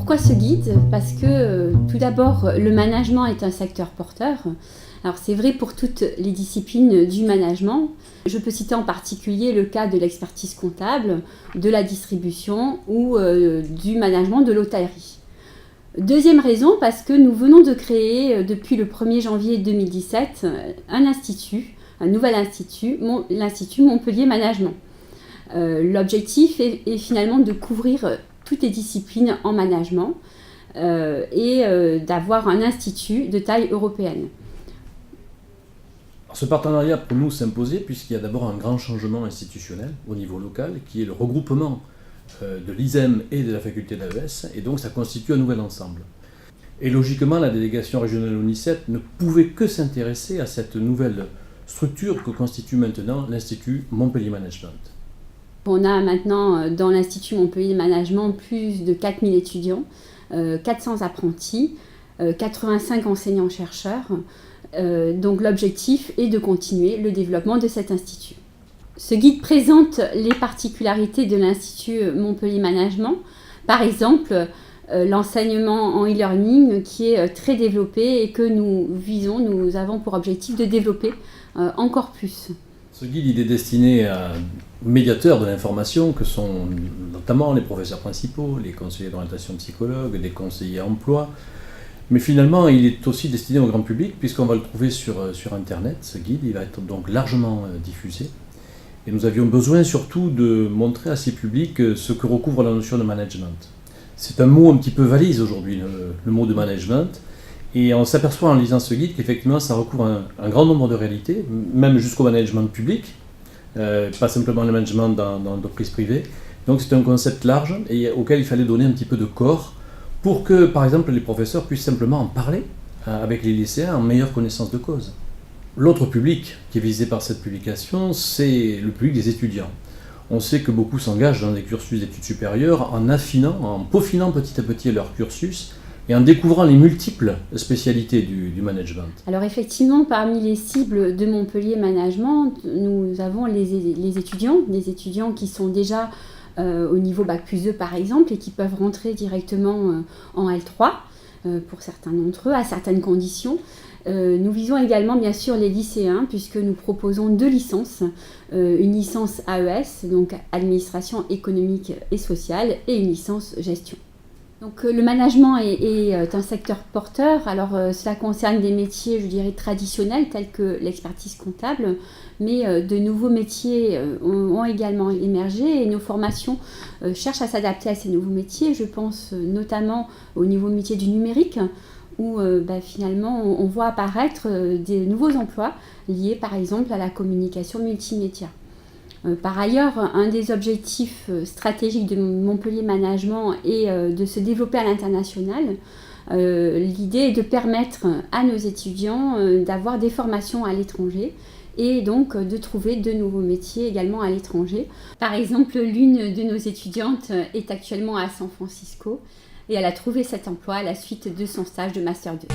Pourquoi ce guide ? Parce que tout d'abord, le management est un secteur porteur. Alors c'est vrai pour toutes les disciplines du management. Je peux citer en particulier le cas de l'expertise comptable, de la distribution ou du management de l'hôtellerie. Deuxième raison, parce que nous venons de créer depuis le 1er janvier 2017 un nouvel institut, l'Institut Montpellier Management. L'objectif est finalement de couvrir toutes les disciplines en management et d'avoir un institut de taille européenne. Ce partenariat pour nous s'imposait puisqu'il y a d'abord un grand changement institutionnel au niveau local qui est le regroupement de l'ISEM et de la faculté d'AES et donc ça constitue un nouvel ensemble. Et logiquement la délégation régionale ONICEP ne pouvait que s'intéresser à cette nouvelle structure que constitue maintenant l'Institut Montpellier Management. On a maintenant dans l'Institut Montpellier Management plus de 4000 étudiants, 400 apprentis, 85 enseignants-chercheurs. Donc l'objectif est de continuer le développement de cet institut. Ce guide présente les particularités de l'Institut Montpellier Management. Par exemple, l'enseignement en e-learning qui est très développé et que nous avons pour objectif de développer encore plus. Ce guide il est destiné aux médiateurs de l'information que sont notamment les professeurs principaux, les conseillers d'orientation psychologue, les conseillers emploi. Mais finalement, il est aussi destiné au grand public puisqu'on va le trouver sur Internet. Ce guide, il va être donc largement diffusé. Et nous avions besoin surtout de montrer à ces publics ce que recouvre la notion de management. C'est un mot un petit peu valise aujourd'hui, le mot de management. Et on s'aperçoit en lisant ce guide qu'effectivement ça recouvre un grand nombre de réalités, même jusqu'au management public, pas simplement le management dans l'entreprise privée. Donc c'est un concept large et auquel il fallait donner un petit peu de corps pour que, par exemple, les professeurs puissent simplement en parler avec les lycéens en meilleure connaissance de cause. L'autre public qui est visé par cette publication, c'est le public des étudiants. On sait que beaucoup s'engagent dans des cursus d'études supérieures en affinant, en peaufinant petit à petit leur cursus et en découvrant les multiples spécialités du management. Alors effectivement, parmi les cibles de Montpellier Management, nous avons les étudiants qui sont déjà au niveau Bac+2 par exemple et qui peuvent rentrer directement en L3 pour certains d'entre eux, à certaines conditions. Nous visons également bien sûr les lycéens puisque nous proposons 2 licences, une licence AES, donc administration économique et sociale, et une licence gestion. Donc le management est un secteur porteur, alors cela concerne des métiers, je dirais, traditionnels tels que l'expertise comptable, mais de nouveaux métiers ont également émergé et nos formations cherchent à s'adapter à ces nouveaux métiers. Je pense notamment au niveau métier du numérique où finalement on voit apparaître des nouveaux emplois liés par exemple à la communication multimédia. Par ailleurs, un des objectifs stratégiques de Montpellier Management est de se développer à l'international. L'idée est de permettre à nos étudiants d'avoir des formations à l'étranger et donc de trouver de nouveaux métiers également à l'étranger. Par exemple, l'une de nos étudiantes est actuellement à San Francisco et elle a trouvé cet emploi à la suite de son stage de Master 2.